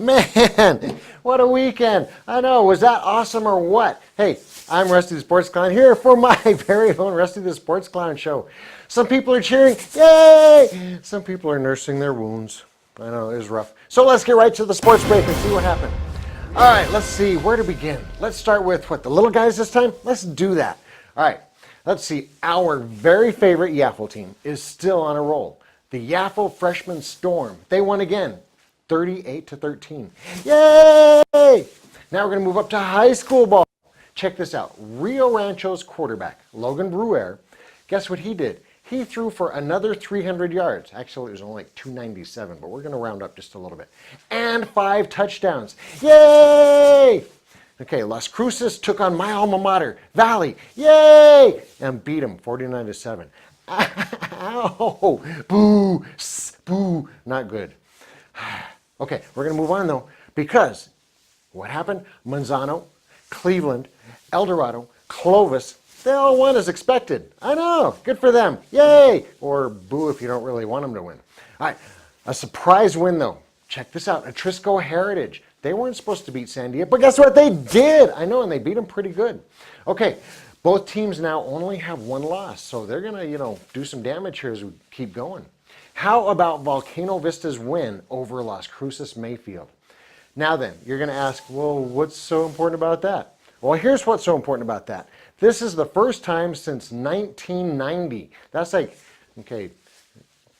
Man, what a weekend. I know, was that awesome or what? Hey, I'm Rusty the Sports Clown here for my very own Rusty the Sports Clown show. Some people are cheering, yay! Some people are nursing their wounds. I know, it was rough. So let's get right to the sports break and see what happened. All right, let's see where to begin. Let's start with what, the little guys this time? Let's do that. All right, let's see. Our very favorite Yaffle team is still on a roll. The Yaffle Freshman Storm. They won again. 38-13. Yay! Now we're going to move up to high school ball. Check this out. Rio Rancho's quarterback, Logan Bruer, guess what he did? He threw for another 300 yards. Actually, it was only like 297, but we're going to round up just a little bit. And 5 touchdowns. Yay! Okay, Las Cruces took on my alma mater, Valley. Yay! And beat them 49-7. Ow! Boo! Boo! Not good. Okay, we're going to move on though, because what happened? Manzano, Cleveland, El Dorado, Clovis, they all won as expected. I know, good for them. Yay! Or boo if you don't really want them to win. All right, a surprise win though. Check this out, Atrisco Heritage. They weren't supposed to beat Sandia, but guess what? They did. I know, and they beat them pretty good. Okay, both teams now only have 1 loss, so they're going to, do some damage here as we keep going. How about Volcano Vista's win over Las Cruces Mayfield? Now then, you're going to ask, well, what's so important about that? Well, here's what's so important about that. This is the first time since 1990. That's like, okay,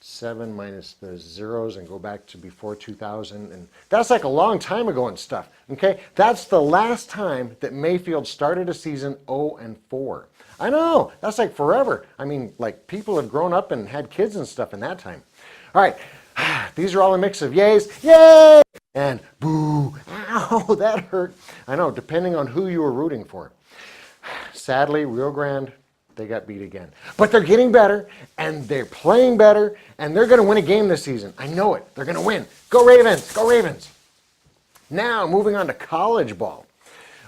7 minus the zeros and go back to before 2000. And that's like a long time ago and stuff. Okay, that's the last time that Mayfield started a season 0-4. I know, that's like forever. I mean, like people have grown up and had kids and stuff in that time. All right, these are all a mix of yays, yay, and boo, ow, that hurt. I know, depending on who you were rooting for. Sadly, Rio Grande, they got beat again. But they're getting better, and they're playing better, and they're going to win a game this season. I know it. They're going to win. Go Ravens! Go Ravens! Now, moving on to college ball.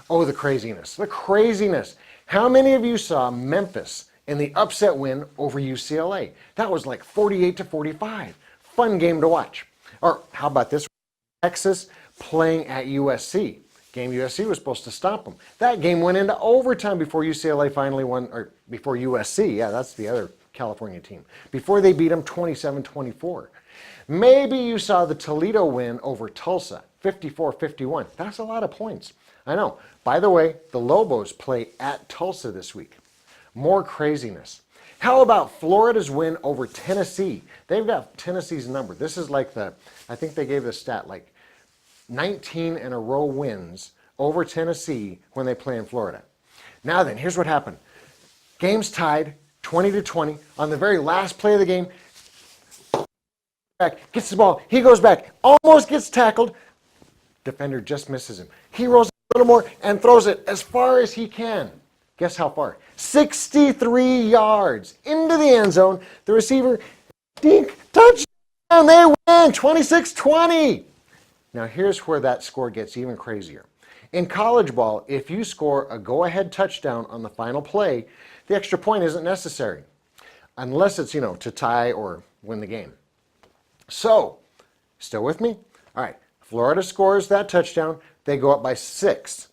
Oh, the craziness. The craziness. How many of you saw Memphis in the upset win over UCLA? That was like 48-45. Fun game to watch. Or how about this? Texas playing at USC. Game USC was supposed to stop them. That game went into overtime before UCLA finally won, or before USC, yeah, that's the other California team, before they beat them 27-24. Maybe you saw the Toledo win over Tulsa, 54-51. That's a lot of points. I know. By the way, the Lobos play at Tulsa this week. More craziness. How about Florida's win over Tennessee? They've got Tennessee's number. This is like I think they gave the stat like 19 in a row wins over Tennessee when they play in Florida. Now then, here's what happened. Game's tied 20-20. On the very last play of the game, back, gets the ball. He goes back, almost gets tackled. Defender just misses him. He rolls a little more and throws it as far as he can. Guess how far? 63 yards into the end zone. The receiver, dink, touchdown. They win 26-20. Now here's where that score gets even crazier. In college ball, if you score a go-ahead touchdown on the final play, the extra point isn't necessary. Unless it's, to tie or win the game. So, still with me? All right, Florida scores that touchdown. They go up by 6.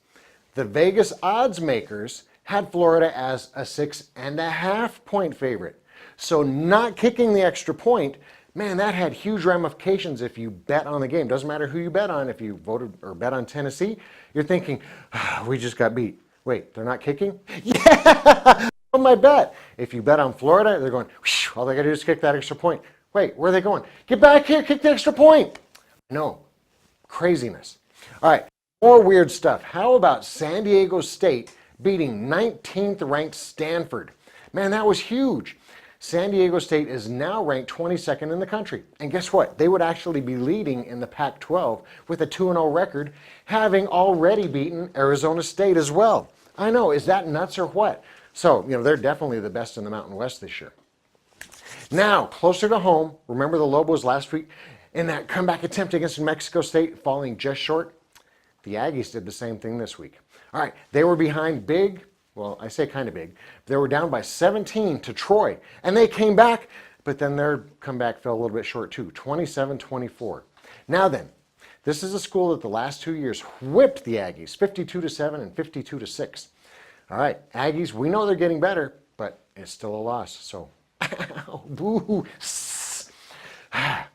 The Vegas odds makers had Florida as a 6.5 point favorite. So not kicking the extra point, man, that had huge ramifications if you bet on the game. Doesn't matter who you bet on. If you voted or bet on Tennessee, you're thinking, we just got beat. Wait, they're not kicking? Yeah, on my bet. If you bet on Florida, they're going, all they got to do is kick that extra point. Wait, where are they going? Get back here, kick the extra point. No, craziness. All right, more weird stuff. How about San Diego State beating 19th ranked Stanford? Man, that was huge. San Diego State is now ranked 22nd in the country. And guess what? They would actually be leading in the Pac-12 with a 2-0 record, having already beaten Arizona State as well. I know, is that nuts or what? So, they're definitely the best in the Mountain West this year. Now, closer to home, remember the Lobos last week in that comeback attempt against New Mexico State, falling just short? The Aggies did the same thing this week. All right, they were behind big. Well, I say kind of big. They were down by 17 to Troy, and they came back, but then their comeback fell a little bit short too, 27-24. Now then, This is a school that the last 2 years whipped the Aggies, 52-7 and 52-6. All right, Aggies, we know they're getting better, but it's still a loss. So, boo.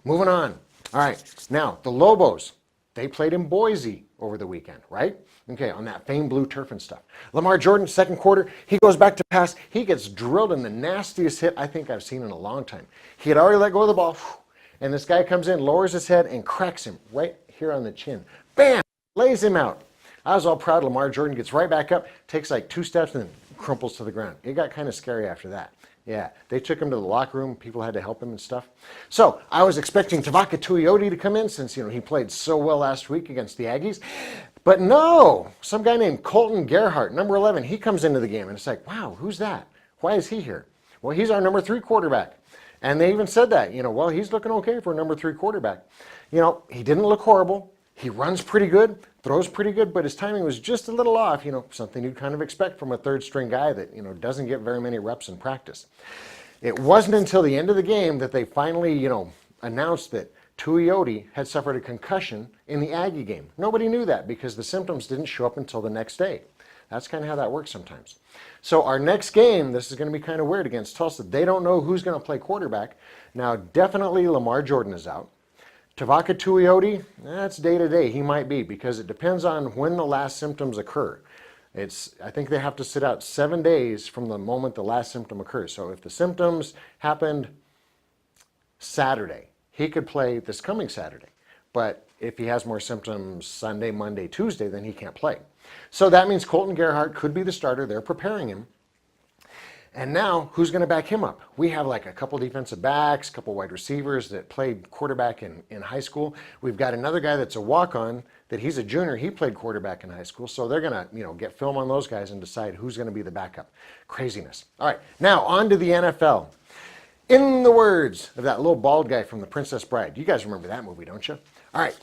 Moving on. All right, now the Lobos, they played in Boise over the weekend, right? Okay, on that famed blue turf and stuff. Lamar Jordan, second quarter, he goes back to pass. He gets drilled in the nastiest hit I think I've seen in a long time. He had already let go of the ball, and this guy comes in, lowers his head, and cracks him right here on the chin. Bam! Lays him out. I was all proud. Lamar Jordan gets right back up, takes like 2 steps, and then crumples to the ground. It got kind of scary after that. Yeah, they took him to the locker room. People had to help him and stuff. So I was expecting Tavaka Tuioti to come in since, he played so well last week against the Aggies. But no, some guy named Colton Gerhart, number 11, he comes into the game. And it's like, wow, who's that? Why is he here? Well, he's our number 3 quarterback. And they even said that, well, he's looking okay for a number 3 quarterback. He didn't look horrible. He runs pretty good, throws pretty good, but his timing was just a little off, something you'd kind of expect from a third-string guy that, doesn't get very many reps in practice. It wasn't until the end of the game that they finally, announced that Tuioti had suffered a concussion in the Aggie game. Nobody knew that because the symptoms didn't show up until the next day. That's kind of how that works sometimes. So our next game, this is going to be kind of weird against Tulsa. They don't know who's going to play quarterback. Now, definitely Lamar Jordan is out. Tavaka Tuioti, that's day to day. He might be because it depends on when the last symptoms occur. I think they have to sit out 7 days from the moment the last symptom occurs. So if the symptoms happened Saturday, he could play this coming Saturday. But if he has more symptoms Sunday, Monday, Tuesday, then he can't play. So that means Colton Gerhart could be the starter. They're preparing him. And now, who's going to back him up? We have like a couple defensive backs, a couple wide receivers that played quarterback in high school. We've got another guy that's a walk-on, that he's a junior. He played quarterback in high school. So they're going to, get film on those guys and decide who's going to be the backup. Craziness. All right, now on to the NFL. In the words of that little bald guy from The Princess Bride. You guys remember that movie, don't you? All right.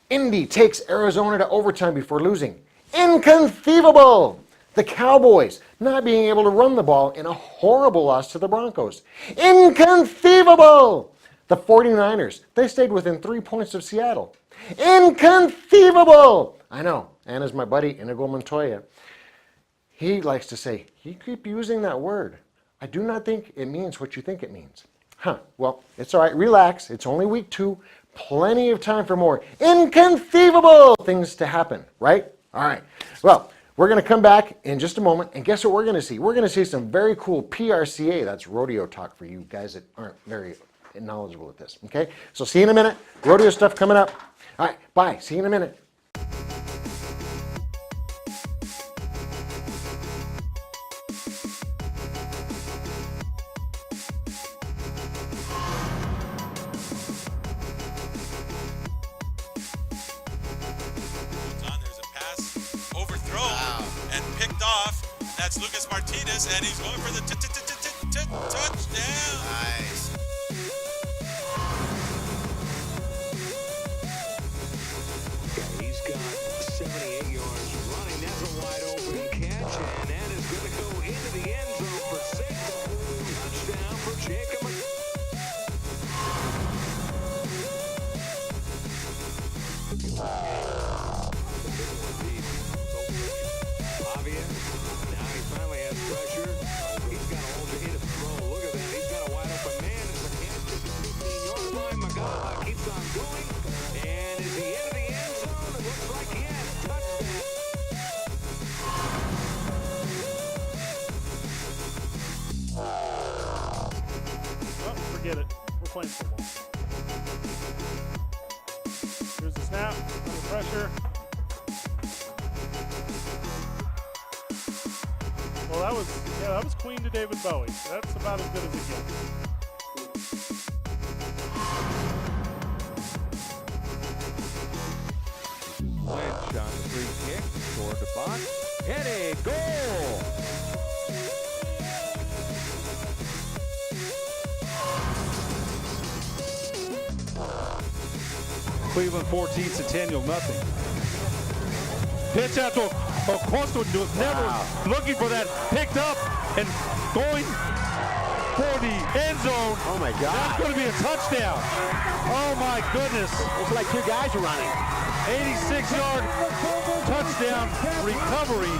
Indy takes Arizona to overtime before losing. Inconceivable! The Cowboys not being able to run the ball in a horrible loss to the Broncos. Inconceivable! The 49ers, they stayed within 3 points of Seattle. Inconceivable! I know, and as my buddy Inigo Montoya, he likes to say, you keep using that word. I do not think it means what you think it means. Well, it's all right. Relax. It's only week 2. Plenty of time for more inconceivable things to happen, right? All right. Well, we're going to come back in just a moment, and guess what we're going to see? We're going to see some very cool PRCA. That's rodeo talk for you guys that aren't very knowledgeable with this, okay? So see you in a minute. Rodeo stuff coming up. All right, bye. See you in a minute. That's Lucas Martinez, and he's going for the touchdown. Nice. He's got 78 yards running. That's a wide open catch, and that is going to go into the end zone for 6. Touchdown for Jacob. Forget it. We're playing football. Here's the snap. Under pressure. Well, that was Queen to David Bowie. That's about as good as it gets. Lynch on the free kick toward the box. And a goal! Cleveland 14, Centennial nothing. Pitch out to Acosta, was never looking for that, picked up and going for the end zone. Oh my That's God. going to be a touchdown. Oh my goodness. Looks like two guys are running. 86-yard touchdown recovery.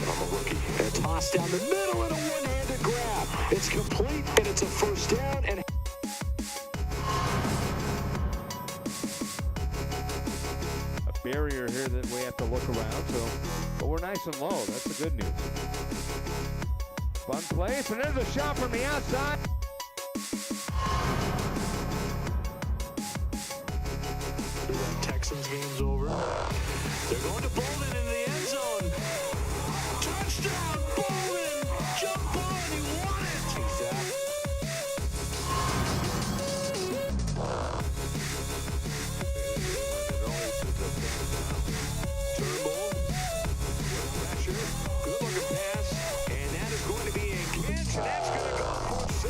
From a rookie. A toss down the middle and a one-handed grab. It's complete and it's a first down. And a barrier here that we have to look around. So, but we're nice and low. That's the good news. Fun place, and there's a shot from the outside. the Texans game's over. They're going to Bolden in the end zone. Touchdown, Bolden! Jump on, he won it! Chase that. Turnbull, pressure, good looking pass, and that is going to be a catch, and that's going to go for 6.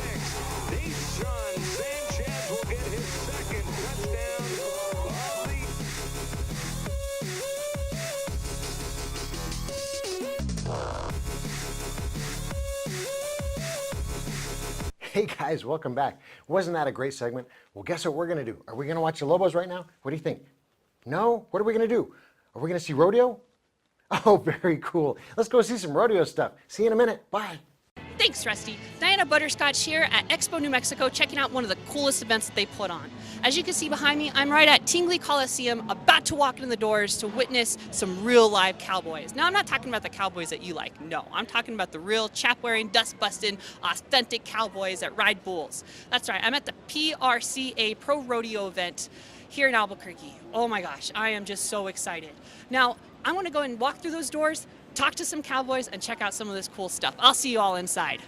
Deshaun Sanchez will get his second touchdown of the Hey guys, welcome back. Wasn't that a great segment? Well, guess what we're going to do? Are we going to watch the Lobos right now? What do you think? No? What are we going to do? Are we going to see rodeo? Oh, very cool. Let's go see some rodeo stuff. See you in a minute. Bye. Thanks, Rusty. Diana Butterscotch here at Expo New Mexico, checking out one of the coolest events that they put on. As you can see behind me, I'm right at Tingley Coliseum, about to walk in the doors to witness some real live cowboys. Now, I'm not talking about the cowboys that you like. No, I'm talking about the real chap-wearing, dust-busting, authentic cowboys that ride bulls. That's right, I'm at the PRCA Pro Rodeo event here in Albuquerque. Oh my gosh, I am just so excited. Now, I'm going to go and walk through those doors, talk to some cowboys, and check out some of this cool stuff. I'll see you all inside.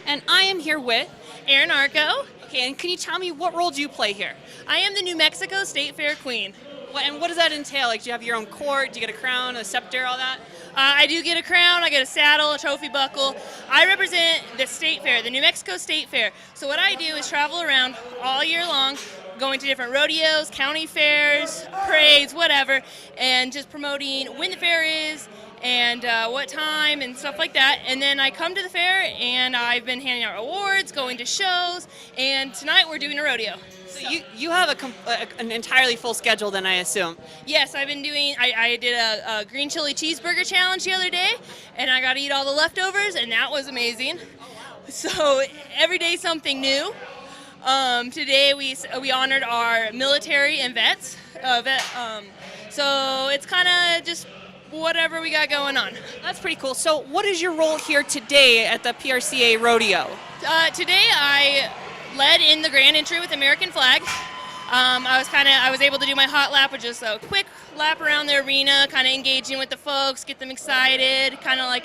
And I am here with Aaron Arco. Okay, and can you tell me what role do you play here? I am the New Mexico State Fair Queen. And what does that entail? Like, do you have your own court? Do you get a crown, a scepter, all that? I do get a crown, I get a saddle, a trophy buckle. I represent the State Fair, the New Mexico State Fair. So what I do is travel around all year long, going to different rodeos, county fairs, parades, whatever, and just promoting when the fair is and what time and stuff like that. And then I come to the fair and I've been handing out awards, going to shows, and tonight we're doing a rodeo. So you have an entirely full schedule then, I assume. Yes, I've been doing, I did a green chili cheeseburger challenge the other day, and I got to eat all the leftovers, and that was amazing. So every day something new. Today we honored our military and vets. So it's kind of just whatever we got going on. That's pretty cool. So what is your role here today at the PRCA Rodeo? Today I led in the grand entry with American flag. I was able to do my hot lap, which is a quick lap around the arena, kind of engaging with the folks, get them excited, kind of like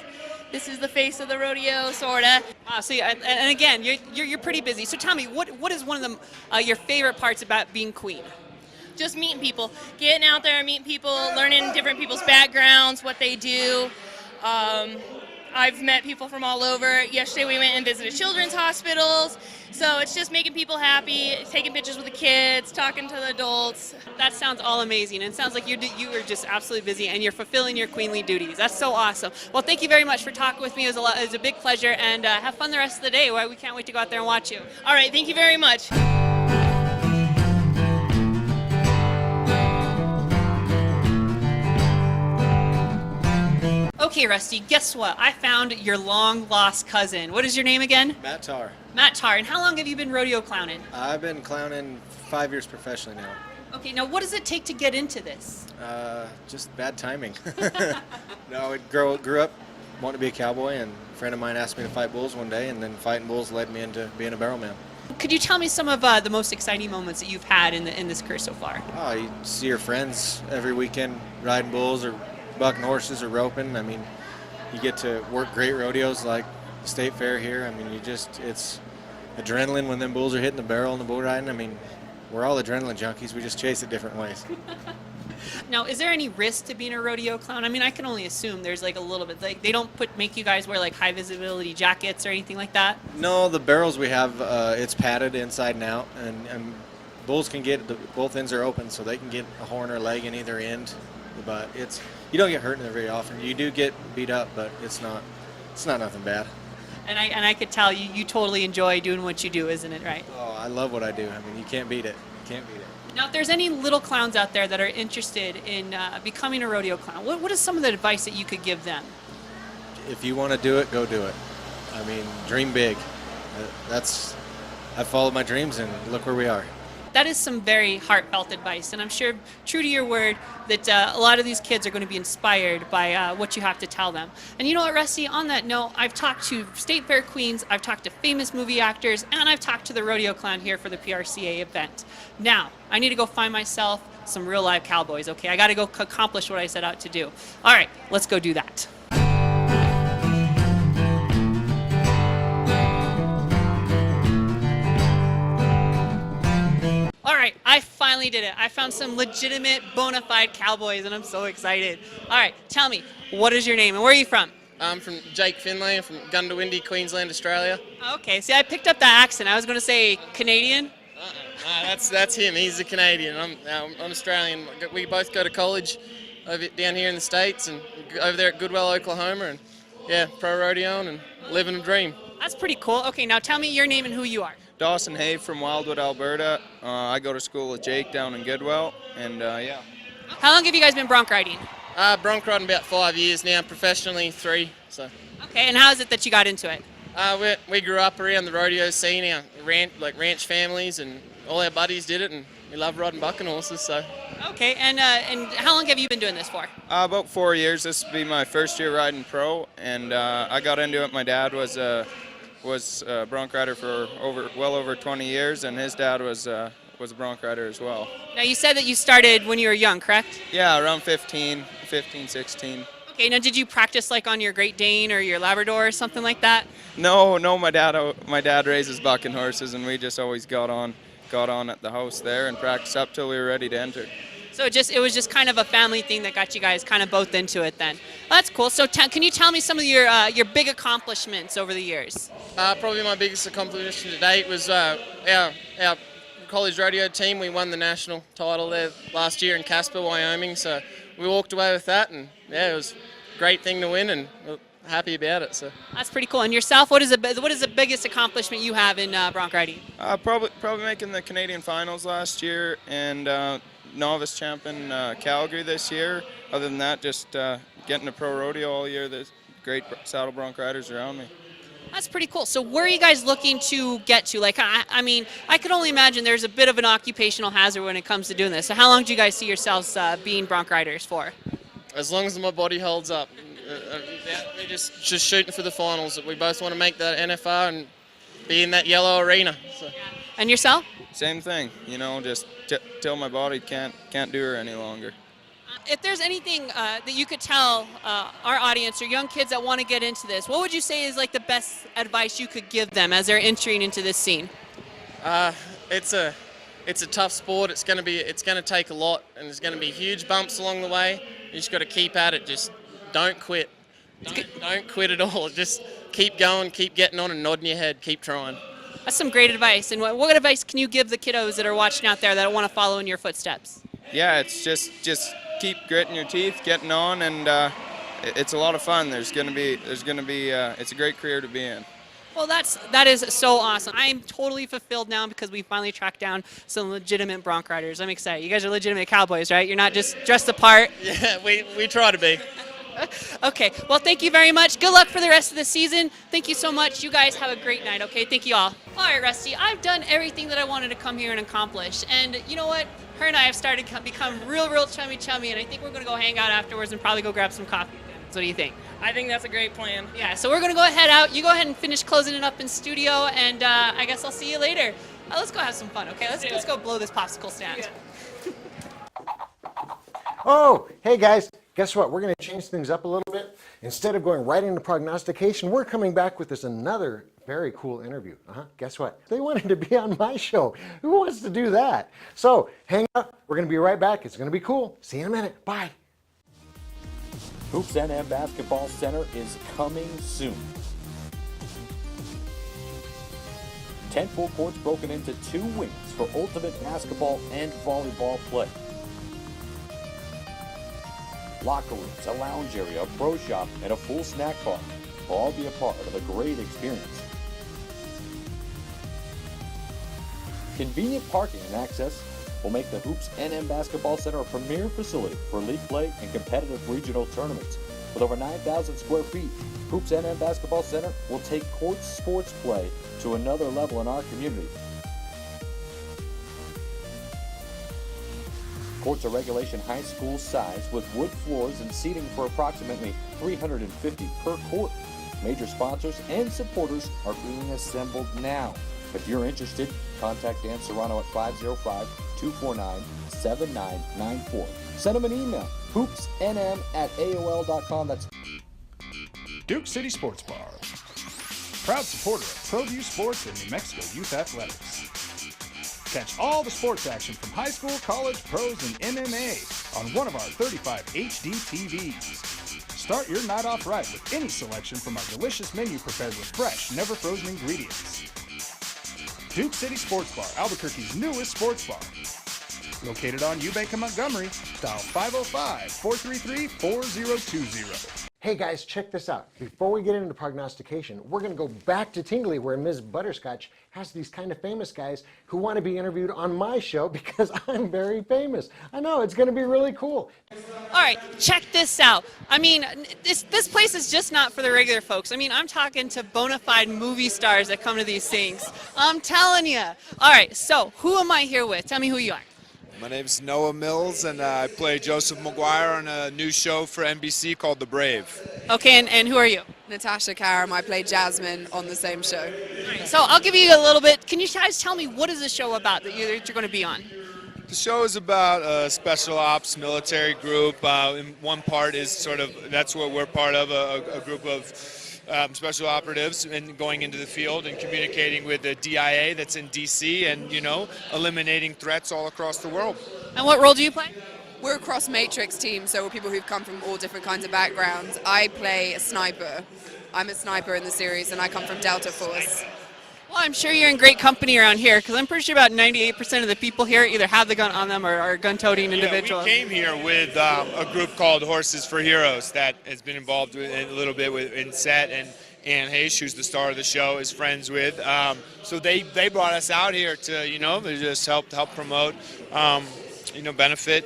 this is the face of the rodeo, sorta. Wow. So and again, you're pretty busy. So tell me, what is one of your favorite parts about being queen? Just meeting people, getting out there and meeting people, learning different people's backgrounds, what they do. I've met people from all over. Yesterday we went and visited children's hospitals. So it's just making people happy, taking pictures with the kids, talking to the adults. That sounds all amazing. And it sounds like you are just absolutely busy and you're fulfilling your queenly duties. That's so awesome. Well, thank you very much for talking with me. It was a big pleasure, and have fun the rest of the day. We can't wait to go out there and watch you. All right, thank you very much. Okay, Rusty, guess what? I found your long-lost cousin. What is your name again? Matt Tarr. Matt Tarr. And how long have you been rodeo clowning? I've been clowning 5 years professionally now. Okay, now what does it take to get into this? Just bad timing. No, I grew up wanting to be a cowboy, and a friend of mine asked me to fight bulls one day, and then fighting bulls led me into being a barrel man. Could you tell me some of the most exciting moments that you've had in this career so far? Oh, you see your friends every weekend riding bulls or bucking horses or roping. I mean, you get to work great rodeos like the State Fair here. I mean, it's adrenaline when them bulls are hitting the barrel and the bull riding. I mean, we're all adrenaline junkies. We just chase it different ways. Now, is there any risk to being a rodeo clown? I mean, I can only assume there's like a little bit. Like they don't make you guys wear like high visibility jackets or anything like that. No, the barrels we have, it's padded inside and out, and bulls can get both ends are open, so they can get a horn or leg in either end. But you don't get hurt in there very often. You do get beat up, but it's not nothing bad. And I could tell you totally enjoy doing what you do, isn't it right? Oh, I love what I do. I mean, you can't beat it. You can't beat it. Now, if there's any little clowns out there that are interested in becoming a rodeo clown, what is some of the advice that you could give them? If you want to do it, go do it. I mean, dream big. I followed my dreams, and look where we are. That is some very heartfelt advice, and I'm sure, true to your word, that a lot of these kids are going to be inspired by what you have to tell them. And you know what, Rusty, on that note, I've talked to state fair queens, I've talked to famous movie actors, and I've talked to the rodeo clown here for the PRCA event. Now, I need to go find myself some real live cowboys, okay? I got to go accomplish what I set out to do. All right, let's go do that. All right, I finally did it. I found some legitimate, bona fide cowboys, and I'm so excited. All right, tell me, what is your name, and where are you from? I'm from Jake Finlay. I'm from Gundawindi, Queensland, Australia. Okay, see, I picked up that accent. I was going to say Canadian. No, that's him. He's a Canadian. I'm Australian. We both go to college down here in the States and over there at Goodwell, Oklahoma, and yeah, pro rodeoing and living a dream. That's pretty cool. Okay, now tell me your name and who you are. Dawson Hay from Wildwood, Alberta. I go to school with Jake down in Goodwell, and yeah. How long have you guys been bronc riding? Bronc riding about 5 years now, professionally 3. So. Okay, and how is it that you got into it? We grew up around the rodeo scene, our ranch families, and all our buddies did it, and we love riding bucking horses. So. Okay, and how long have you been doing this for? About 4 years. This will be my first year riding pro, and I got into it. My dad was a bronc rider for well over 20 years, and his dad was a bronc rider as well. Now, you said that you started when you were young, correct? Yeah, around 15, 16. Okay, now did you practice like on your Great Dane or your Labrador or something like that? No, my dad raises bucking horses, and we just always got on at the house there and practiced up till we were ready to enter. So it was just kind of a family thing that got you guys kind of both into it then. Well, that's cool. So can you tell me some of your big accomplishments over the years? Probably my biggest accomplishment to date was our college rodeo team. We won the national title there last year in Casper, Wyoming. So we walked away with that, and yeah, it was a great thing to win, and we're happy about it. So that's pretty cool. And yourself, what is the biggest accomplishment you have in bronc riding? Probably making the Canadian finals last year, and novice champion Calgary this year. Other than that, just getting a pro rodeo all year. There's great saddle bronc riders around me. That's pretty cool. So where are you guys looking to get to? Like, I mean, I could only imagine there's a bit of an occupational hazard when it comes to doing this. So how long do you guys see yourselves being bronc riders for? As long as my body holds up. We're just shooting for the finals. We both want to make that NFR and be in that yellow arena. So. And yourself? Same thing. Just till my body can't do her any longer. If there's anything that you could tell our audience or young kids that want to get into this, what would you say is like the best advice you could give them as they're entering into this scene? It's a tough sport. It's going to take a lot, and there's going to be huge bumps along the way. You just got to keep at it. Just don't quit. Don't quit at all. Just keep going, keep getting on, and nodding your head. Keep trying. That's some great advice. And what advice can you give the kiddos that are watching out there that want to follow in your footsteps? Yeah, it's just keep gritting your teeth, getting on, and it's a lot of fun. It's a great career to be in. Well, that is so awesome. I am totally fulfilled now because we finally tracked down some legitimate bronc riders. I'm excited. You guys are legitimate cowboys, right? You're not just dressed the part. Yeah, we try to be. Okay, well, thank you very much. Good luck for the rest of the season. Thank you so much. You guys have a great night, okay? Thank you all. All right, Rusty, I've done everything that I wanted to come here and accomplish. And you know what? Her and I have started to become real chummy, and I think we're going to go hang out afterwards and probably go grab some coffee. So what do you think? I think that's a great plan. Yeah, so we're going to go head out. You go ahead and finish closing it up in studio, and I guess I'll see you later. Let's go have some fun, okay? Let's go blow this popsicle stand. Oh, hey guys, guess what? We're going to change things up a little bit. instead of going right into prognostication, we're coming back with this another very cool interview. Guess what? They wanted to be on my show. Who wants to do that? So hang up. We're going to be right back. It's going to be cool. See you in a minute. Bye. Hoops NM Basketball Center is coming soon. 10 full courts broken into 2 wings for ultimate basketball and volleyball play. Locker rooms, a lounge area, a pro shop, and a full snack bar will all be a part of a great experience. Convenient parking and access will make the Hoops NM Basketball Center a premier facility for league play and competitive regional tournaments. With over 9,000 square feet, Hoops NM Basketball Center will take court sports play to another level in our community. Courts are regulation high school size with wood floors and seating for approximately 350 per court. Major sponsors and supporters are being assembled now. If you're interested, contact Dan Serrano at 505-249-7994. Send him an email, hoopsnm@aol.com. That's Duke City Sports Bar. Proud supporter of Proview Sports and New Mexico Youth Athletics. Catch all the sports action from high school, college, pros, and MMA on one of our 35 HD TVs. Start your night off right with any selection from our delicious menu prepared with fresh, never frozen ingredients. Duke City Sports Bar, Albuquerque's newest sports bar. Located on Eubank and Montgomery, dial 505-433-4020. Hey guys, check this out. Before we get into prognostication, we're going to go back to Tingley where Ms. Butterscotch has these kind of famous guys who want to be interviewed on my show because I'm very famous. I know, it's going to be really cool. All right, check this out. I mean, this place is just not for the regular folks. I mean, I'm talking to bona fide movie stars that come to these things. I'm telling you. All right, so who am I here with? Tell me who you are. My name's Noah Mills, and I play Joseph McGuire on a new show for NBC called The Brave. Okay, and who are you? Natasha Karam. I play Jasmine on the same show. All right, so I'll give you a little bit. Can you guys tell me what is the show about that you're going to be on? The show is about a special ops military group. In one part is sort of, that's what we're part of, a group of special operatives and going into the field and communicating with the DIA that's in DC and, you know, eliminating threats all across the world. And what role do you play? We're a cross-matrix team, so we're people who've come from all different kinds of backgrounds. I play a sniper. I'm a sniper in the series, and I come from Delta Force. Well, I'm sure you're in great company around here, because I'm pretty sure about 98% of the people here either have the gun on them or are gun-toting individuals. We came here with a group called Horses for Heroes that has been involved with, a little bit in set, and Ann Hayes, who's the star of the show, is friends with. So they brought us out here to, you know, they just help promote, you know, benefit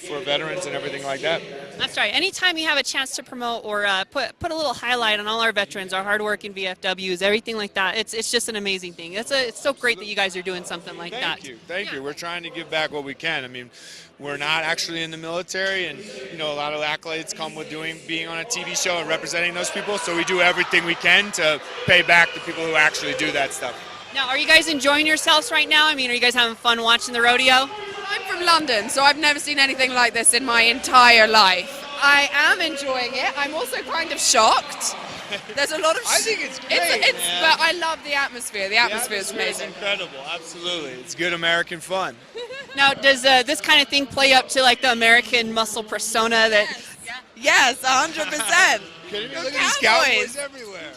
for veterans and everything like that. That's right. Anytime you have a chance to promote or put a little highlight on all our veterans, our hardworking VFWs, everything like that, it's just an amazing thing. It's so great that you guys are doing something like that. Thank you. We're trying to give back what we can. I mean, we're not actually in the military, and you know, a lot of accolades come with being on a TV show and representing those people. So we do everything we can to pay back the people who actually do that stuff. Now, are you guys enjoying yourselves right now? I mean, are you guys having fun watching the rodeo? I'm from London, so I've never seen anything like this in my entire life. I am enjoying it. I'm also kind of shocked. There's a lot of. I think it's great. But I love the atmosphere. The atmosphere is amazing. Incredible, absolutely. It's good American fun. Now, does this kind of thing play up to like the American muscle persona that? Yes, 100%. Look at these cowboys everywhere.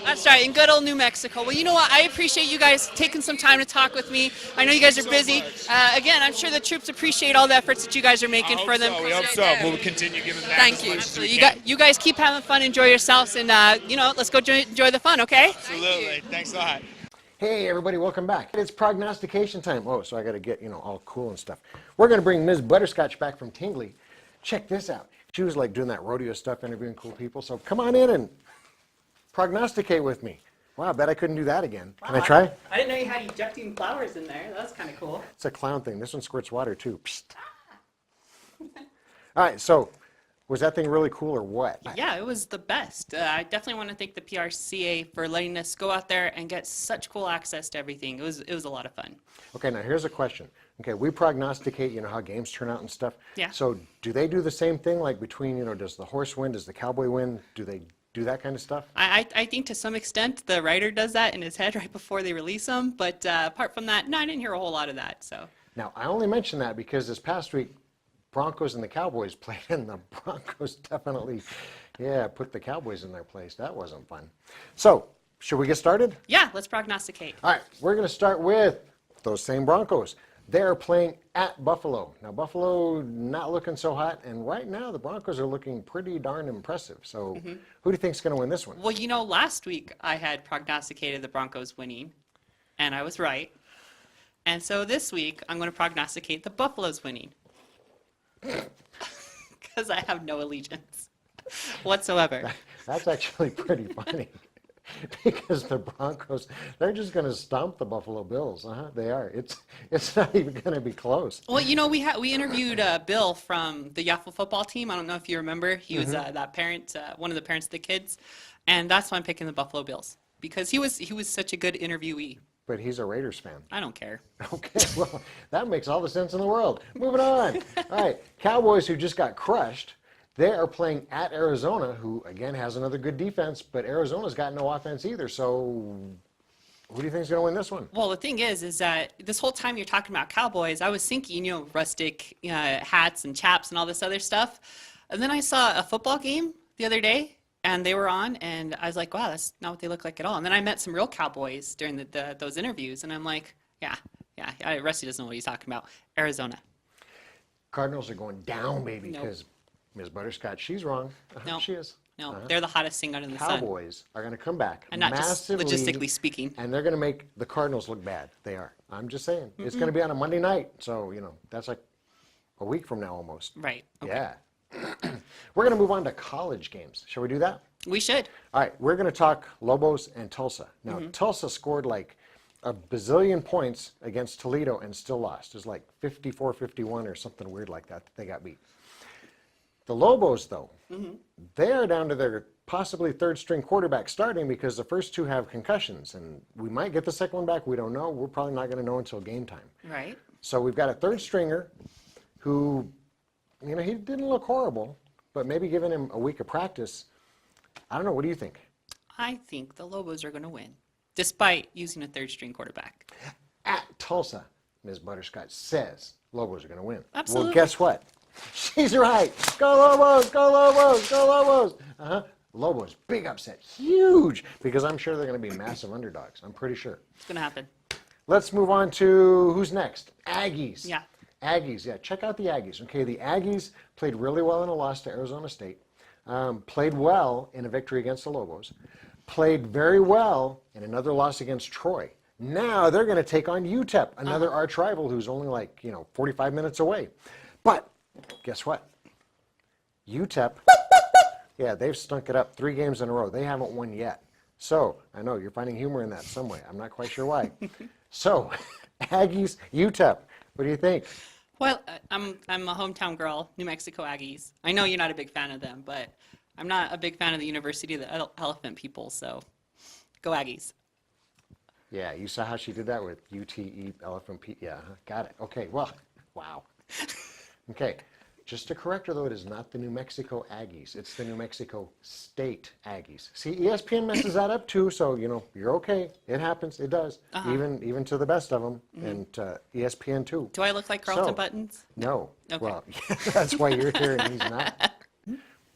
That's right, in good old New Mexico. Well, you know what? I appreciate you guys taking some time to talk with me. I know you guys are busy. Again, I'm sure the troops appreciate all the efforts that you guys are making for them. We hope so. We'll continue giving back. Thank you. So you guys keep having fun, enjoy yourselves, and you know, let's go enjoy the fun, okay? Absolutely. Thanks a lot. Hey everybody, welcome back. It's prognostication time. Oh, so I got to get, you know, all cool and stuff. We're going to bring Ms. Butterscotch back from Tingley. Check this out. She was like doing that rodeo stuff, interviewing cool people. So come on in and prognosticate with me. Wow, I bet I couldn't do that again. Can I try? I didn't know you had ejecting flowers in there. That's kind of cool. It's a clown thing. This one squirts water too. Psst. All right, so Was that thing really cool or what? Yeah, it was the best. I definitely want to thank the PRCA for letting us go out there and get such cool access to everything. It was a lot of fun. Okay, now here's a question. Okay, we prognosticate, how games turn out and stuff. Yeah. So do they do the same thing, like between, does the horse win, does the cowboy win? Do they do that kind of stuff? I think to some extent the writer does that in his head right before they release them, but apart from that, no, I didn't hear a whole lot of that. So. Now, I only mention that because this past week, Broncos and the Cowboys played, and the Broncos definitely, put the Cowboys in their place. That wasn't fun. So, should we get started? Yeah, let's prognosticate. All right, we're going to start with those same Broncos. They're playing at Buffalo. Now, Buffalo not looking so hot, and right now the Broncos are looking pretty darn impressive. So, who do you think is going to win this one? Well, last week I had prognosticated the Broncos winning, and I was right. And so this week I'm going to prognosticate the Buffalo's winning. Because I have no allegiance whatsoever. That's actually pretty funny. Because the Broncos, they're just going to stomp the Buffalo Bills. They are. It's not even going to be close. Well, we interviewed Bill from the Yaffle football team. I don't know if you remember. He was that parent, one of the parents of the kids, and that's why I'm picking the Buffalo Bills because he was such a good interviewee. But he's a Raiders fan. I don't care. Okay, well, that makes all the sense in the world. Moving on. All right, Cowboys, who just got crushed, they are playing at Arizona, who, again, has another good defense, but Arizona's got no offense either. So who do you think is going to win this one? Well, the thing is that this whole time you're talking about Cowboys, I was thinking, rustic hats and chaps and all this other stuff. And then I saw a football game the other day, and they were on, and I was like, wow, that's not what they look like at all. And then I met some real Cowboys during those interviews, and I'm like, yeah, Rusty doesn't know what he's talking about. Arizona. Cardinals are going down, baby, because Ms. Butterscotch, she's wrong. No, she is. No, they're the hottest thing under the sun. Cowboys are going to come back, and not just logistically speaking. And they're going to make the Cardinals look bad. They are. I'm just saying. It's going to be on a Monday night, so, that's like a week from now almost. Right. Okay. Yeah. We're going to move on to college games. Shall we do that? We should. All right. We're going to talk Lobos and Tulsa. Now, Tulsa scored like a bazillion points against Toledo and still lost. It was like 54-51 or something weird like that they got beat. The Lobos, though, they are down to their possibly third-string quarterback starting because the first two have concussions. And we might get the second one back. We don't know. We're probably not going to know until game time. Right. So we've got a third-stringer who, he didn't look horrible, but maybe giving him a week of practice, I don't know. What do you think? I think the Lobos are going to win, despite using a third-string quarterback. At Tulsa, Ms. Butterscotch says Lobos are going to win. Absolutely. Well, guess what? She's right. Go Lobos, go Lobos, go Lobos. Lobos, big upset, huge, because I'm sure they're going to be massive underdogs. I'm pretty sure. It's going to happen. Let's move on to who's next? Aggies. Yeah. Aggies, yeah. Check out the Aggies. Okay, the Aggies played really well in a loss to Arizona State. Played well in a victory against the Lobos. Played very well in another loss against Troy. Now they're going to take on UTEP, another arch rival who's only like, 45 minutes away. But guess what? UTEP, yeah, they've stunk it up 3 games in a row. They haven't won yet. So, I know you're finding humor in that some way. I'm not quite sure why. So, Aggies, UTEP, what do you think? Well, I'm a hometown girl, New Mexico Aggies. I know you're not a big fan of them, but I'm not a big fan of the University of the Elephant people, so go Aggies. Yeah, you saw how she did that with UTE Elephant P. Yeah, got it. Okay, well, wow. Okay, just to correct her though, it is not the New Mexico Aggies. It's the New Mexico State Aggies. See, ESPN messes that up too, so you're okay. It happens. It does. Even to the best of them, and ESPN too. Do I look like Carlton Buttons? No. Okay. Well, that's why you're here and he's not.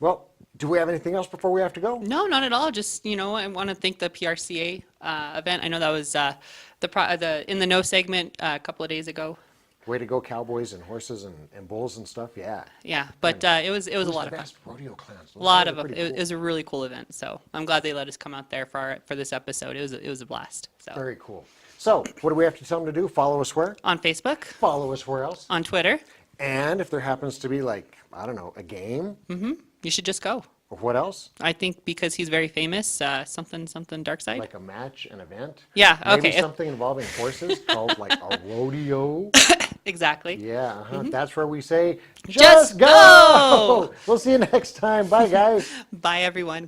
Well, do we have anything else before we have to go? No, not at all. Just I want to thank the PRCA event. I know that was the in the know segment a couple of days ago. Way to go, Cowboys and horses and bulls and stuff. Yeah. Yeah, but it was a lot of fun. Rodeo clowns. A lot of it was a really cool event. So I'm glad they let us come out there for this episode. It was a blast. So very cool. So what do we have to tell them to do? Follow us where? On Facebook. Follow us where else? On Twitter. And if there happens to be like, I don't know, a game. You should just go. What else? I think because he's very famous, something dark side. Like a match, an event? Yeah, Maybe okay. something involving horses called like a rodeo. Exactly. Yeah, that's where we say, Just go! We'll see you next time. Bye, guys. Bye, everyone.